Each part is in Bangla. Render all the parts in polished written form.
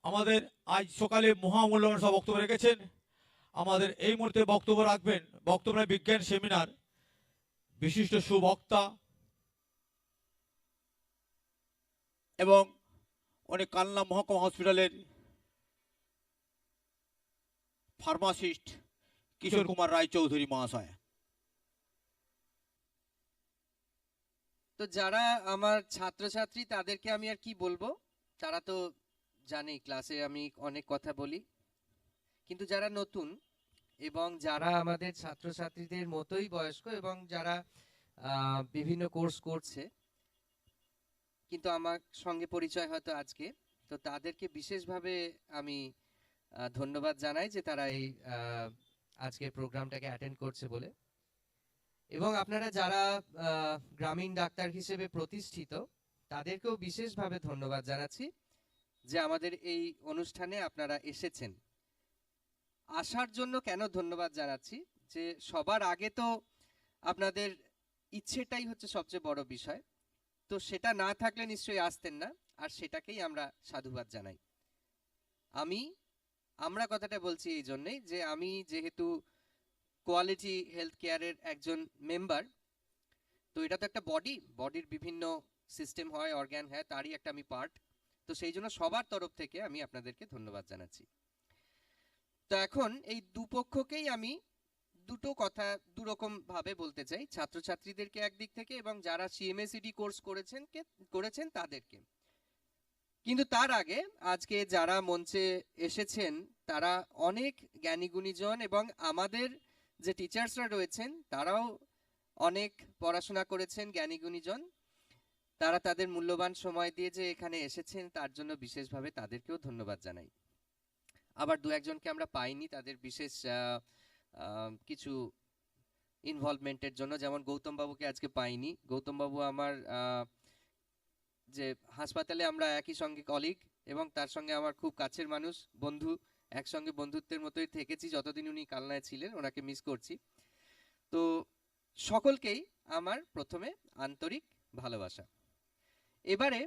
আমাদের আজ সকালে মহামূল্যবান সব বক্তব্য রেখেছেন। আমাদের এই মুহূর্তে বক্তব্য রাখবেন বক্তব্য বিজ্ঞান সেমিনার বিশিষ্ট সুবক্তা এবং উনি কালনা মহকুমা হসপিটালের ফার্মাসিস্ট কিশোর কুমার রায়চৌধুরী মহাশয়। তো যারা আমার ছাত্রছাত্রী তাদেরকে আমি আর কি বলবো, তারা তো জানেই ক্লাসে আমি অনেক কথা বলি, কিন্তু যারা নতুন এবং যারা আমাদের ছাত্রছাত্রীদের মতোই বয়স্ক এবং যারা বিভিন্ন কোর্স করছে কিন্তু আমার সঙ্গে পরিচয় হয়তো আজকে, তো তাদেরকে বিশেষভাবে আমি ধন্যবাদ জানাই যে তারা এই আজকের প্রোগ্রামটাকে অ্যাটেন্ড করছে বলে। এবং আপনারা যারা গ্রামীণ ডাক্তার হিসেবে প্রতিষ্ঠিত তাদেরকেও বিশেষভাবে ধন্যবাদ জানাচ্ছি যে আমাদের এই অনুষ্ঠানে আপনারা এসেছেন। আসার জন্য কেন ধন্যবাদ জানাচ্ছি, যে সবার আগে তো আপনাদের ইচ্ছেটাই হচ্ছে সবচেয়ে বড় বিষয়, তো সেটা না থাকলে নিশ্চয়ই আসতেন না, আর সেটাকেই আমরা সাধুবাদ জানাই। আমরা কথাটা বলছি এই জন্যই যে আমি যেহেতু কোয়ালিটি হেলথ কেয়ারের একজন মেম্বার, তো এটা তো একটা বডির বিভিন্ন সিস্টেম হয়, অর্গান হয়, তারই একটা আমি পার্ট। তো সেই জন্য সবার তরফ থেকে আমি আপনাদেরকে ধন্যবাদ জানাচ্ছি। তো এখন এই দুপক্ষকেই আমি দুটো কথা দুরকম ভাবে বলতে চাই, ছাত্রছাত্রীদেরকে একদিক থেকে এবং যারা সিএমএসিডি কোর্স করেছেন তাদেরকে। কিন্তু তার আগে আজকে যারা মঞ্চে এসেছেন তারা অনেক জ্ঞানী গুণীজন এবং আমাদের যে টিচার্সরা রয়েছেন তারাও অনেক পড়াশোনা করেছেন, জ্ঞানী গুণীজন। তারা তাদের মূল্যবান সময় দিয়ে যে এখানে এসেছেন তার জন্য বিশেষভাবে তাদেরকেও ধন্যবাদ জানাই। আবার দু একজনকে আমরা পাইনি তাদের বিশেষ কিছু ইনভলভমেন্টের জন্য, যেমন গৌতম বাবুকে আজকে পাইনি। গৌতম বাবু আমার যে হাসপাতালে আমরা একই সঙ্গে কলিগ এবং তার সঙ্গে আমার খুব কাছের মানুষ, বন্ধু, একসঙ্গে বন্ধুত্বের মতোই থেকেছি যতদিন উনি কালনায় ছিলেন, ওনাকে মিস করছি। তো সকলকেই আমার প্রথমে আন্তরিক ভালোবাসা। এবারে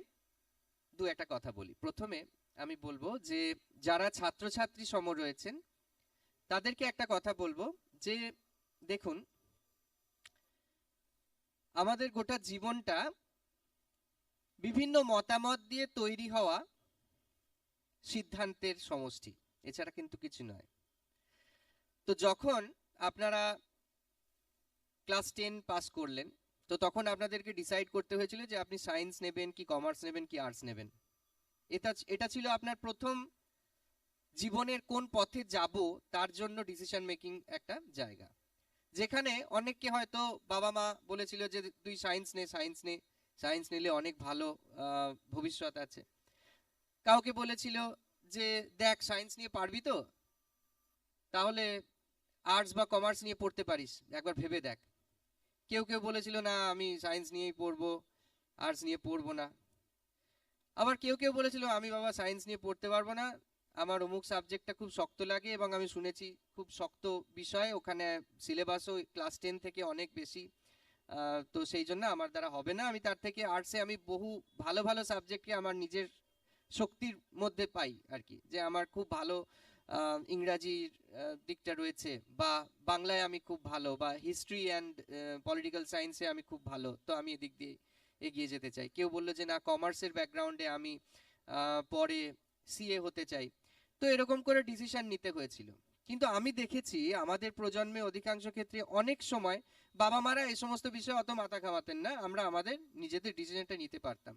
দু একটা কথা বলি। প্রথমে আমি বলবো যে যারা ছাত্রছাত্রী সম রয়েছেন তাদেরকে একটা কথা বলবো যে দেখুন, আমাদের গোটা জীবনটা বিভিন্ন মতামত দিয়ে তৈরি হওয়া সিদ্ধান্তের সমষ্টি, এছাড়া কিন্তু কিছু নয়। তো যখন আপনারা ক্লাস 10 পাস করলেন, তো তখন আপনাদেরকে ডিসাইড করতে হয়েছিল যে আপনি সায়েন্স নেবেন কি কমার্স নেবেন কি আর্টস নেবেন। এটা ছিল আপনার প্রথম জীবনের কোন পথে যাব তার জন্য ডিসিশন মেকিং একটা জায়গা, যেখানে অনেককে হয়তো বাবা মা বলেছিল যে তুই সায়েন্স নিলে অনেক ভালো ভবিষ্যৎ আছে। কাউকে বলেছিল যে দেখ সায়েন্স নিয়ে পারবি তো, তাহলে আর্টস বা কমার্স নিয়ে পড়তে পারিস, একবার ভেবে দেখ। কেউ কেউ বলেছিল না আমি সায়েন্স নিয়েই পড়বো, আর্টস নিয়ে পড়বো না। আবার কেউ কেউ বলেছিল আমি বাবা সায়েন্স নিয়ে পড়তে পারবো না, আমার অমুক সাবজেক্টটা খুব শক্ত লাগে এবং আমি শুনেছি খুব শক্ত বিষয়, ওখানে সিলেবাসও ক্লাস 10 থেকে অনেক বেশি, তো সেই জন্য আমার দ্বারা হবে না, আমি তার থেকে আর্টসে আমি বহু ভালো ভালো সাবজেক্টকে আমার নিজের শক্তির মধ্যে পাই আর কি, যে আমার খুব ভালো ইংরাজির দিকটা রয়েছে, বা বাংলায় আমি খুব ভালো, বা হিস্ট্রি অ্যান্ড পলিটিক্যাল সায়েন্সে আমি খুব ভালো, তো আমি এদিক দিয়ে এগিয়ে যেতে চাই। কেউ বললো যে না কমার্সের ব্যাকগ্রাউন্ডে আমি পরে সিএ হতে চাই। তো এরকম করে ডিসিশন নিতে হয়েছিল। কিন্তু আমি দেখেছি আমাদের প্রজন্মে অধিকাংশ ক্ষেত্রে অনেক সময় বাবা মারা এই সমস্ত বিষয়ে অত মাথা ঘামাতেন না, আমরা আমাদের নিজেদের ডিসিশনটা নিতে পারতাম।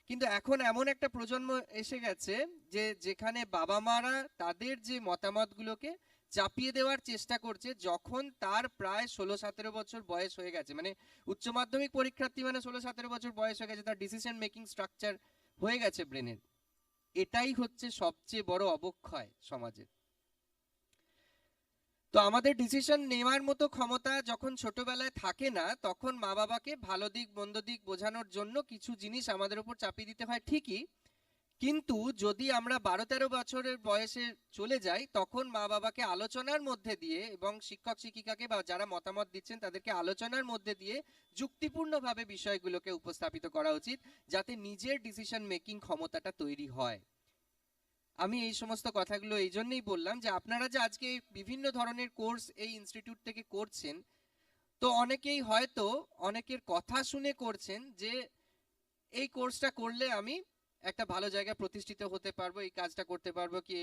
কিন্তু এখন এমন একটা প্রজন্ম এসে গেছে যে যেখানে বাবা মারা তাদের যে মতামতগুলোকে চাপিয়ে দেওয়ার চেষ্টা করছে, যখন তার প্রায় 16-17 বছর বয়স হয়ে গেছে, মানে উচ্চ মাধ্যমিক পরীক্ষার্থী মানে 16-17 বছর বয়স হয়ে গেছে, তার ডিসিশন মেকিং স্ট্রাকচার হয়ে গেছে ব্রেনের। এটাই হচ্ছে সবচেয়ে বড় অবক্ষয় সমাজের। তো আমাদের ডিসিশন নেওয়ার মতো ক্ষমতা যখন ছোটবেলায় থাকে না, তখন মা বাবাকে ভালো দিক মন্দ দিক বোঝানোর জন্য কিছু জিনিস আমাদের উপর চাপিয়ে দিতে হয় ঠিকই, কিন্তু যদি আমরা 12-13 বছরের বয়সে চলে যাই, তখন মা বাবাকে আলোচনার মধ্যে দিয়ে এবং শিক্ষক শিক্ষিকাকে বা যারা মতামত দিচ্ছেন তাদেরকে আলোচনার মধ্যে দিয়ে যুক্তিপূর্ণভাবে বিষয়গুলোকে উপস্থাপিত করা উচিত, যাতে নিজের ডিসিশন মেকিং ক্ষমতাটা তৈরি হয়। আমি এই সমস্ত কথাগুলো এই জন্যই বললাম যে আপনারা যে আজকে বিভিন্ন ধরনের কোর্স এই ইনস্টিটিউট থেকে করছেন, তো অনেকেই হয়তো অনেকের কথা শুনে করছেন যে এই কোর্সটা করলে আমি একটা ভালো জায়গায় প্রতিষ্ঠিত হতে পারবো, এই কাজটা করতে পারবো, কি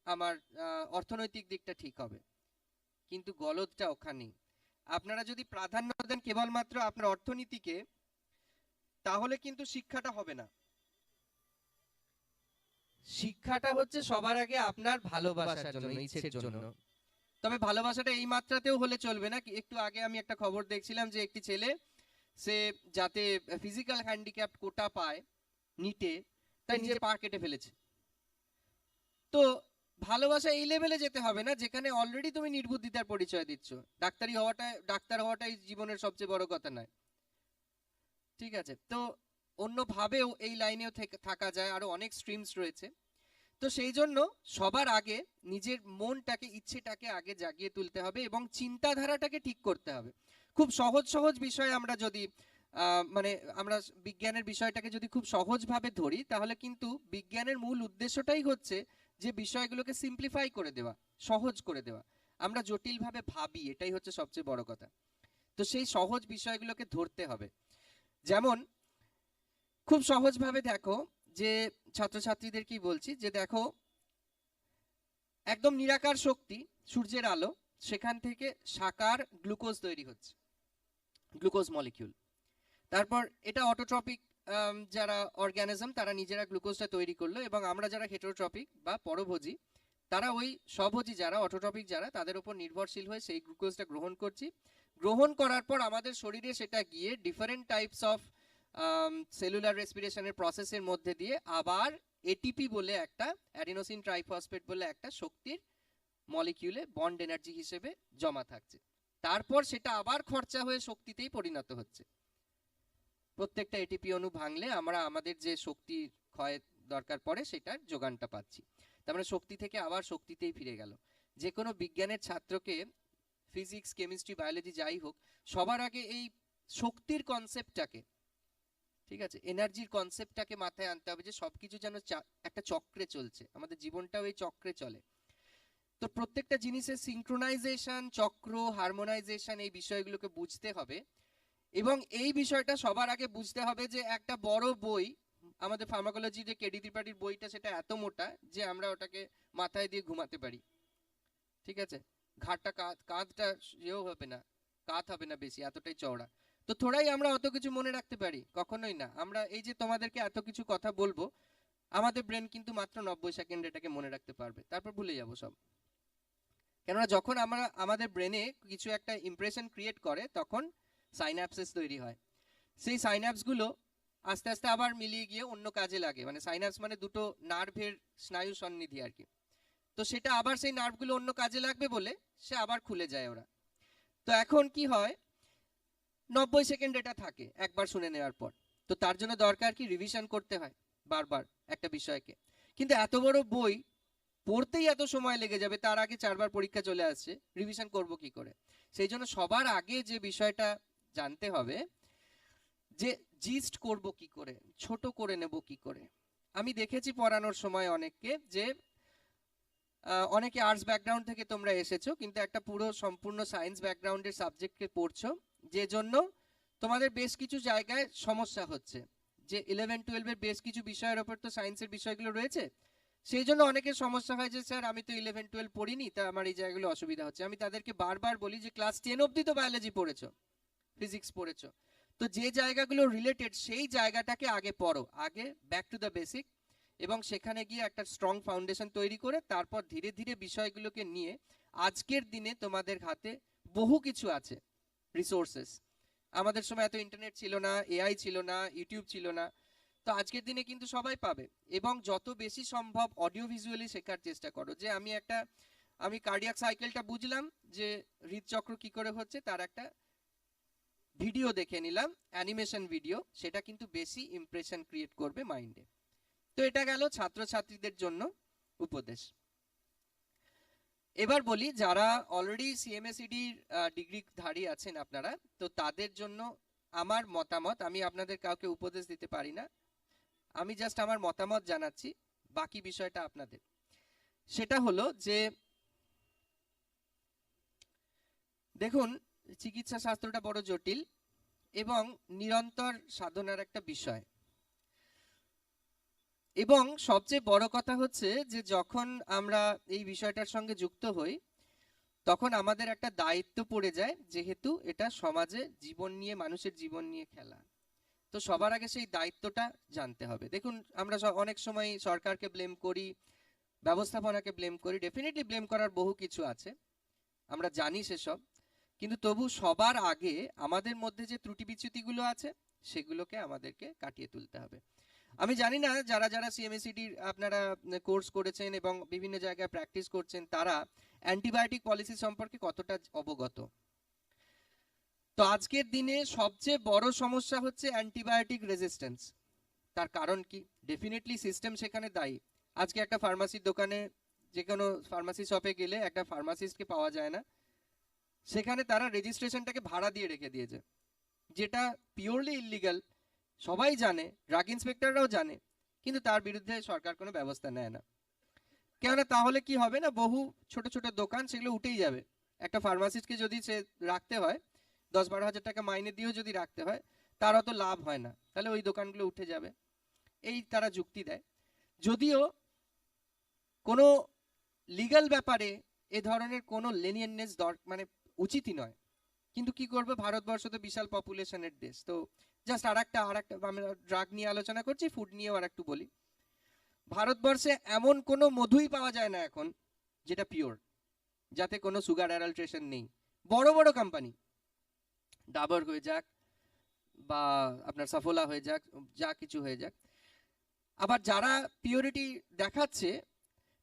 আমার অর্থনৈতিক দিকটা ঠিক হবে। কিন্তু গলদটা ওখানেই। আপনারা যদি প্রাধান্য দেন কেবলমাত্র আপনার অর্থনীতিকে, তাহলে কিন্তু শিক্ষাটা হবে না। শিক্ষাটা হচ্ছে সবার আগে আপনার ভালোবাসার জন্য, ইচ্ছের জন্য। তবে ভালোবাসাটা এই মাত্রাতেও হলে চলবে না। একটু আগে আমি একটা খবর দেখছিলাম যে একটি ছেলে, সে যাতে ফিজিক্যাল হ্যান্ডিক্যাপ কোটা পায় নিটে, তাই নিজের পা কেটে ফেলেছে। তো ভালোবাসা এই লেভেলে যেতে হবে না যেখানে অলরেডি তুমি নির্বুদ্ধিতার পরিচয় দিচ্ছ। ডাক্তার হওয়াটাই জীবনের সবচেয়ে বড় কথা নয়, ঠিক আছে? তো অন্যভাবেও এই লাইনেও থাকা যায়, আরো অনেক স্ট্রিমস রয়েছে। তো সেই জন্য সবার আগে নিজের মনটাকে, ইচ্ছেটাকে আগে জাগিয়ে তুলতে হবে এবং চিন্তাধারাটাকে ঠিক করতে হবে। খুব সহজ সহজ বিষয় আমরা যদি মানে আমরা বিজ্ঞানের বিষয়টাকে যদি খুব সহজভাবে ধরি, তাহলে কিন্তু বিজ্ঞানের মূল উদ্দেশ্যটাই হচ্ছে যে বিষয়গুলোকে সিম্পলিফাই করে দেওয়া, সহজ করে দেওয়া। আমরা জটিলভাবে ভাবি, এটাই হচ্ছে সবচেয়ে বড় কথা। তো সেই সহজ বিষয়গুলোকে ধরতে হবে। যেমন খুব সহজভাবে দেখো, যে ছাত্রছাত্রীদের কি বলছি, যে দেখো একদম নিরাকার শক্তি, সূর্যের আলো, সেখান থেকে সাকার গ্লুকোজ তৈরি হচ্ছে, গ্লুকোজ মলিকিউল। তারপর এটা অটোট্রপিক, যারা অর্গানিজম তারা নিজেরা গ্লুকোজটা তৈরি করলো, এবং আমরা যারা হেটেরোট্রপিক বা পরভোজী, তারা ওই স্বভোজী যারা, অটোট্রপিক যারা, তাদের উপর নির্ভরশীল হয়ে সেই গ্লুকোজটা গ্রহণ করছি। গ্রহণ করার পর আমাদের শরীরে সেটা গিয়ে ডিফারেন্ট টাইপস অফ সেলুলার রেসপিরেশনের প্রসেসের মধ্যে দিয়ে আবার এটিপি বলে একটা, অ্যাডিনোসিন ট্রাইফসফেট বলে একটা শক্তির মলিকিউলে বন্ড এনার্জি হিসেবে জমা থাকছে। তারপর সেটা আবার খরচা হয়ে শক্তিতেই পরিণত হচ্ছে। প্রত্যেকটা এটিপি অণু ভাঙলে আমরা আমাদের যে শক্তি ক্ষয় দরকার পড়ে সেটার যোগানটা পাচ্ছি। তার মানে শক্তি থেকে আবার শক্তিতেই ফিরে গেল। যে কোনো বিজ্ঞানের ছাত্রকে, ফিজিক্স, কেমিস্ট্রি, বায়োলজি যাই হোক, সবার আগে এই শক্তির কনসেপ্টটাকে, ঠিক আছে, এনার্জির কনসেপ্টটাকে মাথায় আনতে হবে, যে সবকিছু যেন একটা চক্রে চলছে, আমাদের জীবনটাও এই চক্রে চলে। তো প্রত্যেকটা জিনিসের সিনক্রোনাইজেশন, চক্র, হারমোনাইজেশন, এই বিষয়গুলোকে বুঝতে হবে। এবং এই বিষয়টা সবার আগে বুঝতে হবে যে একটা বড় বই, আমাদের ফার্মাকোলজি যে কেডি ত্রিপাঠীর বইটা, সেটা এত মোটা যে আমরা ওটাকে মাথায় দিয়ে ঘুমাতে পারি, ঠিক আছে? ঘাটটা কাঁধটা ইয়েও হবে না, কাঁধ হবে না বেশি, এতটাই চওড়া। তো থোড়াই আমরা অত কিছু মনে রাখতে পারি? কখনোই না। আমরা এই যে তোমাদেরকে এত কিছু কথা বলবো, আমাদের ব্রেন কিন্তু মাত্র 90 সেকেন্ড এটাকে মনে রাখতে পারবে, তারপর ভুলে যাবো সব। কেননা যখন আমরা আমাদের ব্রেনে কিছু একটা ইমপ্রেশন ক্রিয়েট করে, তখন সাইন্যাপসেস তৈরি হয়। সেই সাইন্যাপসগুলো আস্তে আস্তে আবার মিলিয়ে গিয়ে অন্য কাজে লাগে। মানে সাইন্যাপস মানে দুটো নার্ভের স্নায়ু সন্নিধি আর কি। তো সেটা আবার সেই নার্ভগুলো অন্য কাজে লাগবে বলে সে আবার খুলে যায় ওরা। তো এখন কি হয়, 90 সেকেন্ড এটা থাকে একবার শুনে নেওয়ার পর। তো তার জন্য দরকার কি, রিভিশন করতে হয় বারবার একটা বিষয়কে। কিন্তু এত বড় বই পড়তেই এত সময় লেগে যাবে, তার আগে 4বার পরীক্ষা চলে আসছে, রিভিশন করব কি করে? সেই জন্য সবার আগে যে বিষয়টা জানতে হবে, যে জিস্ট করব কি করে, ছোট করে নেব কি করে। আমি দেখেছি পড়ানোর সময় অনেককে, যে অনেকে আর্টস ব্যাকগ্রাউন্ড থেকে তোমরা এসেছো, কিন্তু একটা পুরো সম্পূর্ণ সায়েন্স ব্যাকগ্রাউন্ডের সাবজেক্টকে পড়ছো, যে জন্য তোমাদের বেশ কিছু জায়গায় সমস্যা হচ্ছে। যে 11-12 বেশ কিছু বিষয়ের ওপর তো সায়েন্সের বিষয়গুলো রয়েছে, সেই জন্য অনেকের সমস্যা হয় যে স্যার আমি তো 11-12 পড়িনি, তা আমার এই জায়গাগুলো অসুবিধা হচ্ছে। আমি তাদেরকে বারবার বলি যে ক্লাস 10 অবধি তো বায়োলজি পড়েছো, ফিজিক্স পড়েছো, তো যে জায়গাগুলো রিলেটেড সেই জায়গাটাকে আগে পড়ো, আগে ব্যাক টু দ্য বেসিক, এবং সেখানে গিয়ে একটা স্ট্রং ফাউন্ডেশন তৈরি করে তারপর ধীরে ধীরে বিষয়গুলোকে নিয়ে, আজকের দিনে তোমাদের হাতে বহু কিছু আছে, রিসোর্সেস। আমাদের সময় এত ইন্টারনেট ছিল না, এআই ছিল না, ইউটিউব ছিল না। তো আজকের দিনে কিন্তু সবাই পাবে। এবং যত বেশি সম্ভব অডিও ভিজুয়ালি শেখার চেষ্টা করো। যে আমি কার্ডিয়াক সাইকেলটা বুঝলাম, যে হৃদচক্র কি করে হচ্ছে, তার একটা ভিডিও দেখে নিলাম, অ্যানিমেশন ভিডিও, সেটা কিন্তু বেশি ইমপ্রেশন ক্রিয়েট করবে মাইন্ডে। তো এটা গেল ছাত্রছাত্রীদের জন্য উপদেশ। এবার বলি, যারা অলরেডি সিএমএসইডি ডিগ্রিধারী আছেন আপনারা, তো তাদের জন্য আমার মতামত, আমি আপনাদের কাউকে উপদেশ দিতে পারি না, আমি জাস্ট আমার মতামত জানাচ্ছি। বাকি বিষয়টা আপনাদের। সেটা হলো যে দেখুন, চিকিৎসা শাস্ত্রটা বড় জটিল এবং নিরন্তর সাধনার একটা বিষয়। এবং সবচেয়ে বড় কথা হচ্ছে যে যখন আমরা এই বিষয়টার সঙ্গে যুক্ত হই, তখন আমাদের একটা দায়িত্ব পড়ে যায়, যেহেতু এটা সমাজে জীবন নিয়ে, মানুষের জীবন নিয়ে খেলা। তো সবার আগে সেই দায়িত্বটা জানতে হবে। দেখুন, আমরা অনেক সময় সরকারকে ব্লেম করি, ব্যবস্থাপনাকে ব্লেম করি। ডেফিনেটলি ব্লেম করার বহু কিছু আছে, আমরা জানি সেসব। কিন্তু তবু সবার আগে আমাদের মধ্যে যে ত্রুটি বিচ্যুতিগুলো আছে সেগুলোকে আমাদেরকে কাটিয়ে তুলতে হবে। আমি জানি না যারা যারা সিএমএসিডির আপনারা কোর্স করেছেন এবং বিভিন্ন জায়গায় প্র্যাকটিস করছেন, তারা অ্যান্টিবায়োটিক পলিসি সম্পর্কে কতটা অবগত। তো আজকের দিনে সবচেয়ে বড় সমস্যা হচ্ছে অ্যান্টিবায়োটিক রেজিস্ট্যান্স। তার কারণ কি? ডেফিনেটলি সিস্টেম সেখানে দায়ী। আজকে একটা ফার্মাসির দোকানে, যে কোনো ফার্মাসি শপে গেলে একটা ফার্মাসিস্টকে পাওয়া যায় না। সেখানে তারা রেজিস্ট্রেশনটাকে ভাড়া দিয়ে রেখে দিয়েছে, যেটা পিওরলি ইল্লিগাল। সবাই জানে, ড্রাগ ইন্সপেক্টররাও জানে, কিন্তু তার বিরুদ্ধে সরকার কোনো ব্যবস্থা নেয় না। কেননা তাহলে কি হবে না, বহু ছোট ছোট দোকান সেগুলো উঠেই যাবে। একটা ফার্মাসিস্টকে যদি সে রাখতে হয়, 10-12 হাজার টাকা মাইনে দিয়েও যদি রাখতে হয়, তার অত লাভ হয় না, তাহলে ওই দোকানগুলো উঠে যাবে। এই তারা যুক্তি দেয়। যদিও কোনো লিগ্যাল ব্যাপারে এ ধরনের কোনো লেনিয়েননেস মানে উচিতই নয়, কিন্তু কি করবে, ভারতবর্ষ তো বিশাল পপুলেশনের দেশ। তো জাস্ট আরেকটা আমরা ড্রাগ নিয়ে আলোচনা করছি, ফুড নিয়েও আর একটু বলি। ভারতবর্ষে এমন কোনো মধুই পাওয়া যায় না এখন যেটা পিওর, যাতে কোনো সুগার অ্যাডাল্ট্রেশন নেই। বড় বড় কোম্পানি, ডাবর হয়ে যাক বা আপনার সাফোলা হয়ে যাক, যা কিছু হয়ে যাক, আবার যারা পিওরিটি দেখাচ্ছে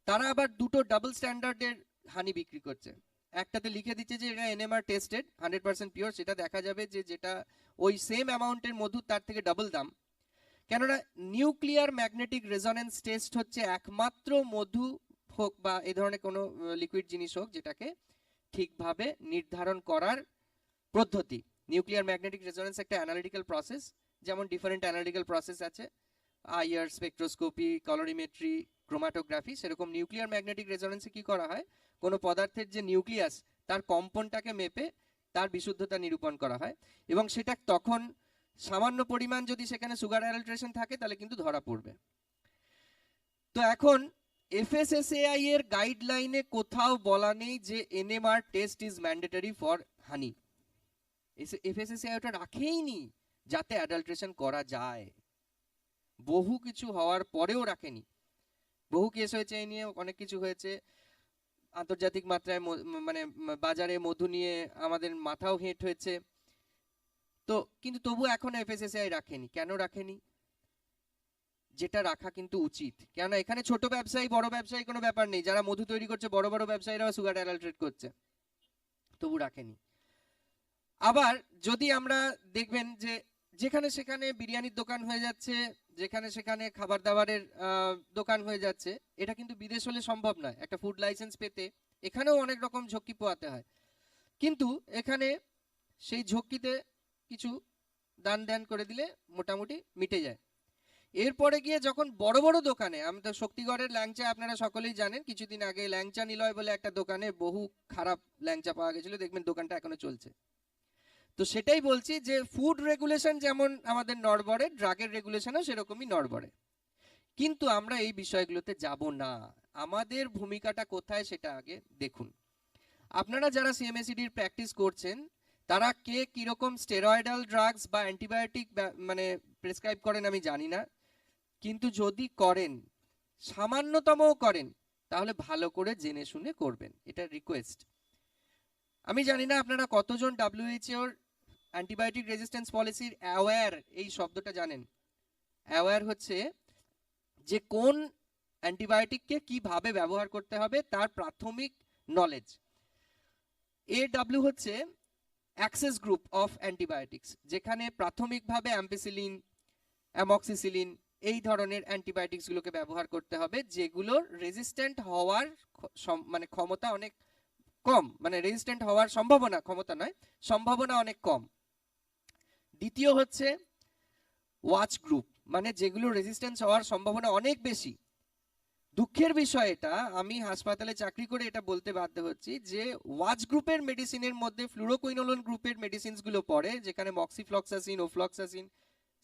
তারা আবার দুটো ডাবল স্ট্যান্ডার্ডের হানি বিক্রি করছে। একটাতে লিখে দিচ্ছে যে এটা এনএমআর টেস্টেড 100% পিওর, সেটা দেখা যাবে যে যেটা ওই সেম অ্যামাউন্টের মধু তার থেকে ডাবল দাম। কেননা নিউক্লিয়ার ম্যাগনেটিক রেজোনেন্স টেস্ট হচ্ছে একমাত্র মধু হোক বা এ ধরনের কোনো লিকুইড জিনিস হোক যেটাকে ঠিকভাবে নির্ধারণ করার পদ্ধতি। নিউক্লিয়ার ম্যাগনেটিক রেজোনেন্স একটা অ্যানালিটিক্যাল প্রসেস, যেমন ডিফারেন্ট অ্যানালিটিক্যাল প্রসেস আছে, আইআর, স্পেকট্রোস্কোপি, কলোরিমেট্রি, ক্রোমাটোগ্রাফি। সেরকম নিউক্লিয়ার ম্যাগনেটিক রেজোনেন্সে কি করা হয়, কোনো পদার্থের যে নিউক্লিয়াস তার কম্পনটাকে মেপে তার বিশুদ্ধতা নিরূপণ করা হয়, এবং সেটা তখন সামান্য পরিমাণ যদি সেখানে সুগার অ্যাডাল্ট্রেশন থাকে তাহলে কিন্তু ধরা পড়বে। তো এখন এফএসএসএআই এর গাইডলাইনে কোথাও বলা নেই যে NMR test is mandatory for honey. FSSAI ওটা রাখেই নি যাতে অ্যাডাল্ট্রেশন করা যায়। বহু কিছু হওয়ার পরেও রাখেনি। বহু কেস হয়েছে এই নিয়ে, অনেক কিছু হয়েছে। আন্তর্জাতিক মাত্রায় মানে বাজারে মধু নিয়ে আমাদের মাথাও হেঁট হয়েছে। তো কিন্তু তবু এখন এফএসএসআই রাখেনি। কেন রাখেনি? যেটা রাখা কিন্তু উচিত, কেন এখানে ছোট ব্যবসায়ী বড় ব্যবসায়ী কোনো ব্যাপার নেই। যারা মধু তৈরি করছে, বড় বড় ব্যবসায়ীরাও সুগার অ্যাডাল্ট্রেট করছে, তবু রাখেনি। আবার যদি আমরা দেখবেন যে যেখানে সেখানে বিরিয়ানির দোকান হয়ে যাচ্ছে, যেখানে সেখানে খাবার দাবারের দোকান হয়ে যাচ্ছে, এটা কিন্তু বিদেশ হলে সম্ভব নয়। একটা ফুড লাইসেন্স পেতে এখানেও অনেক রকম ঝক্কি পোয়াতে হয়, কিন্তু এখানে সেই ঝক্কিতে কিছু দান ধ্যান করে দিলে মোটামুটি মিটে যায়। এরপরে গিয়ে যখন বড় বড় দোকানে, আমি তো শক্তিগড়ের ল্যাংচা আপনারা সকলেই জানেন, কিছুদিন আগে ল্যাংচা নিলয় বলে একটা দোকানে বহু খারাপ ল্যাংচা পাওয়া গেছিল, দেখবেন দোকানটা এখনো চলছে। তো সেটাই বলছি যে ফুড রেগুলেশন যেমন আমাদের নড়বড়ে, ড্রাগের রেগুলেশনও সেরকমই নড়বড়ে। কিন্তু আমরা এই বিষয়গুলোতে যাব না। আমাদের ভূমিকাটা কোথায় সেটা আগে দেখুন। আপনারা যারা সিএমএসিডির প্র্যাকটিস করছেন, তারা কে কিরকম স্টেরয়েডাল ড্রাগস বা অ্যান্টিবায়োটিক মানে প্রেসক্রাইব করেন আমি জানি না, কিন্তু যদি করেন, সামান্যতমও করেন, তাহলে ভালো করে জেনে শুনে করবেন, এটা রিকোয়েস্ট। আমি জানি না আপনারা কতজন ডাব্লিউএইচওর অ্যান্টিবায়োটিক রেজিস্ট্যান্স পলিসির অ্যাওয়্যার এই শব্দটা জানেন। অ্যাওয়্যার হচ্ছে যে কোন অ্যান্টিবায়োটিককে কিভাবে ব্যবহার করতে হবে তার প্রাথমিক নলেজ। এডব্লিউ হচ্ছে অ্যাক্সেস গ্রুপ অফ অ্যান্টিবায়োটিক্স, যেখানে প্রাথমিকভাবে অ্যাম্পিসিলিন, অ্যামক্সিসিলিন এই ধরনের অ্যান্টিবায়োটিক্সগুলোকে ব্যবহার করতে হবে, যেগুলোর রেজিস্ট্যান্ট হওয়ার মানে ক্ষমতা অনেক কম, মানে রেজিস্ট্যান্ট হওয়ার সম্ভাবনা, ক্ষমতা নয়, সম্ভাবনা অনেক কম। দ্বিতীয় হচ্ছে ওয়াচ গ্রুপ, মানে যেগুলো রেজিস্ট্যান্স হওয়ার সম্ভাবনা অনেক বেশি, দুঃখের বিষয় এটা, আমি হাসপাতালে চাকরি করে এটা বলতে বাধ্য হচ্ছি যে ওয়াচ গ্রুপের মেডিসিনের মধ্যে ফ্লুরোকুইনোলোন গ্রুপের মেডিসিনস গুলো পড়ে, যেখানে মক্সিফ্লক্সাসিন, ওফ্লক্সাসিন,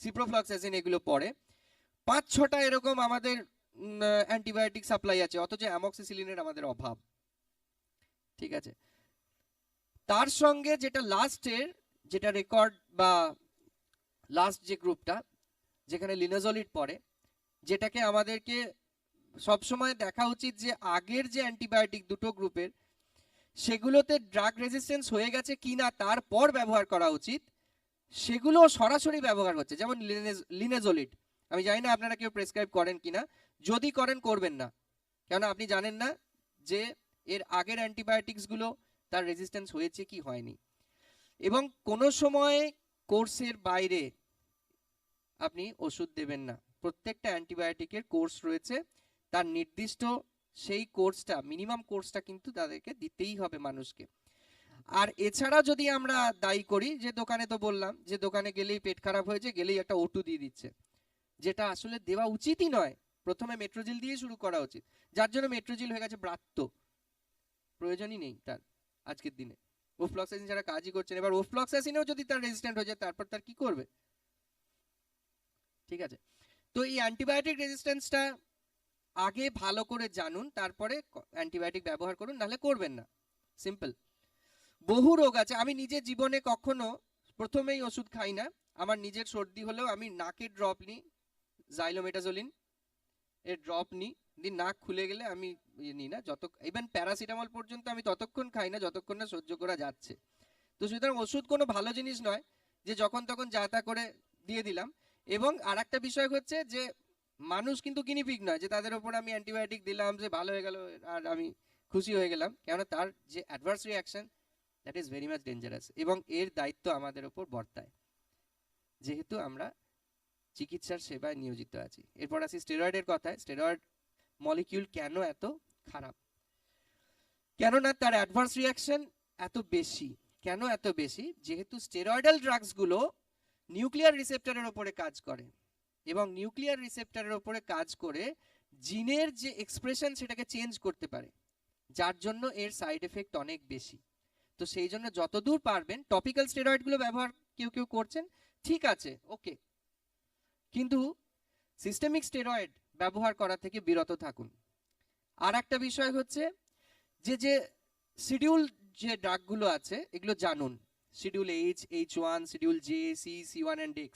সিপ্রোফ্লক্সাসিন এগুলো পড়ে। 5-6টা এরকম আমাদের অ্যান্টিবায়োটিক সাপ্লাই আছে, অথচ অ্যামক্সিসিলিনের আমাদের অভাব। ঠিক আছে, তার সঙ্গে যেটা লাস্টের যেটা রেকর্ড বা লাস্ট যে গ্রুপটা যেখানে লিনাজোলিড পড়ে, যেটাকে আমাদেরকে সবসময় দেখা উচিত যে আগের যে অ্যান্টিবায়োটিক দুটো গ্রুপের সেগুলোতে ড্রাগ রেজিস্ট্যান্স হয়ে গেছে কিনা তারপর ব্যবহার করা উচিত, সেগুলো সরাসরি ব্যবহার হচ্ছে। যেমন লিনেজোলিড, আমি জানি না আপনারা কেউ প্রেসক্রাইব করেন কিনা, যদি করেন করবেন না, কেননা আপনি জানেন না যে এর আগের অ্যান্টিবায়োটিক্স গুলো তার রেজিস্ট্যান্স হয়েছে কি হয়নি। এবং কোনো সময় কোর্সের বাইরে আপনি ওষুধ দেবেন না। প্রত্যেকটা অ্যান্টিবায়োটিকের কোর্স রয়েছে, তার নির্দিষ্ট সেই কোর্সটা, মিনিমাম কোর্সটা কিন্তু তাদেরকে দিতেই হবে মানুষকে। আর এছাড়া যদি আমরা দায়ী করি যে দোকানে, তো বললাম যে দোকানে গেলেই পেট খারাপ হয়েছে, গেলেই একটা ওটু দিয়ে দিচ্ছে, যেটা আসলে দেওয়া উচিতই নয়। প্রথমে মেট্রোজিল দিয়ে শুরু করা উচিত, যার জন্য মেট্রোজিল হয়ে গেছে ব্রাত্য, প্রয়োজনই নেই তার আজকের দিনে। ওফ্লক্সাসিন ছাড়া কাজই করছে না। এবার ওফ্লক্সাসিনেও যদি তার রেজিস্ট্যান্ট হয়ে যায় তারপর তার কি করবে? ঠিক আছে, তো এই অ্যান্টিবায়োটিক রেজিস্ট্যান্সটা আগে ভালো করে জানুন, তারপরে অ্যান্টিবায়োটিক ব্যবহার করুন, নাহলে করবেন না। সিম্পল। বহু রোগ আছে, আমি নিজের জীবনে কখনো প্রথমেই ওষুধ খাই না। আমার নিজের সর্দি হলেও আমি নাকের ড্রপ নিই, জাইলোমেটাজোলিন এর ড্রপ নিই, দিন নাক খুলে গেলে আমি নিই না। ইভেন প্যারাসিটামল পর্যন্ত আমি ততক্ষণ খাই না যতক্ষণ না সহ্য করা যাচ্ছে। তো সুতরাং ওষুধ কোনো ভালো জিনিস নয় যে যখন তখন যা তা করে দিয়ে দিলাম। এবং আর একটা বিষয় হচ্ছে যে মানুষ কিন্তু গিনিপিগ নয় যে তাদের উপর আমি অ্যান্টিবায়োটিক দিলাম যে ভালো হয়ে গেল আর আমি খুশি হয়ে গেলাম, কেননা তার যে adverse reaction that is very much dangerous, এবং এর দায়িত্ব আমাদের উপর বর্তায় যেহেতু আমরা চিকিৎসার সেবায় নিয়োজিত আছি। এরপর আসি স্টেরয়েডের কথায়। স্টেরয়েড মলিকিউল কেন এত খারাপ? কেননা তার অ্যাডভার্স রিয়াকশন এত বেশি। কেন এত বেশি? যেহেতু স্টেরয়েডাল ড্রাগস গুলো নিউক্লিয়ার রিসেপ্টরের উপরে কাজ করে, এবং নিউক্লিয়ার রিসেপ্টরের উপরে কাজ করে জিনের যে এক্সপ্রেশন সেটাকে চেঞ্জ করতে পারে, যার জন্য এর সাইড এফেক্ট অনেক বেশি। তো সেই জন্য যতদূর পারবেন টপিক্যাল স্টেরয়েড গুলো ব্যবহার কেউ কেউ করছেন, ঠিক আছে, ওকে, কিন্তু সিস্টেমিক স্টেরয়েড ব্যবহার করা থেকে বিরত থাকুন। আর একটা বিষয় হচ্ছে যে যে শিডিউল যে ড্রাগগুলো আছে এগুলো জানুন। Schedule H1, schedule J, C1 and X।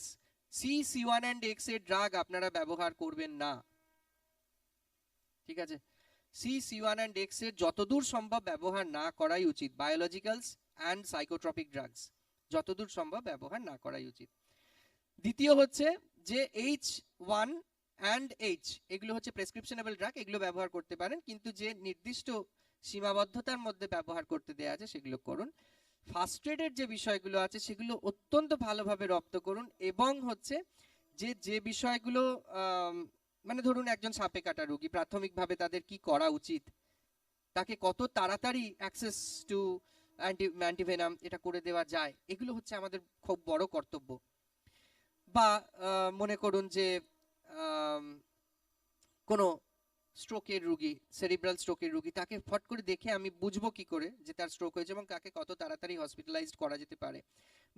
C1 and X এর ড্রাগ আপনারা ব্যবহার করবেন না, ঠিক আছে? C1 অ্যান্ড X এর যতদূর সম্ভব ব্যবহার না করাই উচিত। বায়োলজিক্যালস অ্যান্ড সাইকোট্রপিক ড্রাগস যতদূর সম্ভব ব্যবহার না করাই উচিত। দ্বিতীয় হচ্ছে যে H1 অ্যান্ড H এগুলো হচ্ছে প্রেসক্রিপশনেবল ড্রাগ, এগুলো ব্যবহার করতে পারেন, কিন্তু যে নির্দিষ্ট সীমাবদ্ধতার মধ্যে ব্যবহার করতে দেয়া আছে সেগুলো করুন। ফার্স্ট এডের যে বিষয়গুলো আছে সেগুলো অত্যন্ত ভালোভাবে রপ্ত করুন, এবং হচ্ছে যে যে বিষয়গুলো মানে ধরুন একজন সাপে কাটা রোগী, প্রাথমিকভাবে তাদের কি করা উচিত, তাকে কত তাড়াতাড়ি অ্যাক্সেস টু অ্যান্টিভেনাম এটা করে দেওয়া যায়, এগুলো হচ্ছে আমাদের খুব বড় কর্তব্য। বা মনে করুন যে কোনো স্ট্রোকের রুগী, সেরিব্রাল স্ট্রোকের রুগী, তাকে ফট করে দেখে আমি বুঝবো কি করে যে তার স্ট্রোক হয়েছে এবং তাকে কত তাড়াতাড়ি হসপিটালাইজড করা যেতে পারে।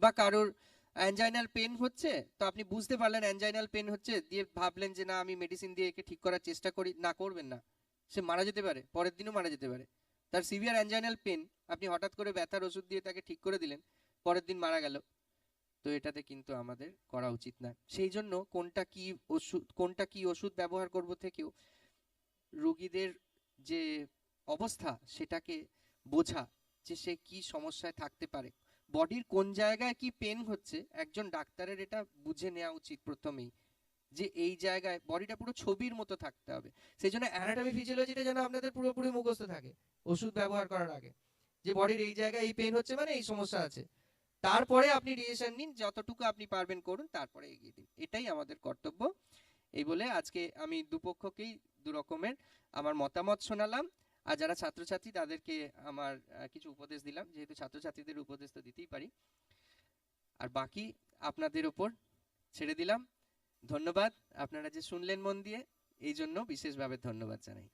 বা কারোর অ্যানজাইনাল পেন হচ্ছে, তো আপনি বুঝতে পারলেন অ্যানজাইনাল পেন হচ্ছে, দিয়ে ভাবলেন যে না আমি মেডিসিন দিয়ে একে ঠিক করার চেষ্টা করি, না, করবেন না। সে মারা যেতে পারে, পরের দিনও মারা যেতে পারে। তার সিভিয়ার অ্যানজাইনাল পেন, আপনি হঠাৎ করে ব্যথার ওষুধ দিয়ে তাকে ঠিক করে দিলেন, পরের দিন মারা গেল। তো এটাতে কিন্তু আমাদের করা উচিত না। সেই জন্য কোনটা কি ওষুধ ব্যবহার করব থেকেও রোগীদের যে অবস্থা সেটাকে বোঝা, যে সে কি সমস্যায় থাকতে পারে, বডির কোন জায়গায় কি পেন হচ্ছে, একজন ডাক্তারের এটা বুঝে নেওয়া উচিত প্রথমেই, যে এই জায়গায় বডিটা পুরো ছবির মতো থাকতে হবে। সেই জন্য অ্যানাটমি ফিজিওলজিটা যেন আপনাদের পুরোপুরি মুখস্থ থাকে ওষুধ ব্যবহার করার আগে, যে বডির এই জায়গায় এই পেন হচ্ছে মানে এই সমস্যা আছে। তারপরে আপনি ডিসিশন নিন, যতটুকু আপনি পারবেন করুন, তারপরে এগিয়ে দিন। এটাই আমাদের কর্তব্য। এই বলে আজকে আমি দুপক্ষকেই দু রকমের আমার মতামত শোনালাম। আর যারা ছাত্রছাত্রী তাদেরকে আমার কিছু উপদেশ দিলাম, যেহেতু ছাত্রছাত্রীদের উপদেশ তো দিতেই পারি। আর বাকি আপনাদের উপর ছেড়ে দিলাম। ধন্যবাদ আপনারা যে শুনলেন মন দিয়ে। এই জন্য বিশেষভাবে ধন্যবাদ জানাই।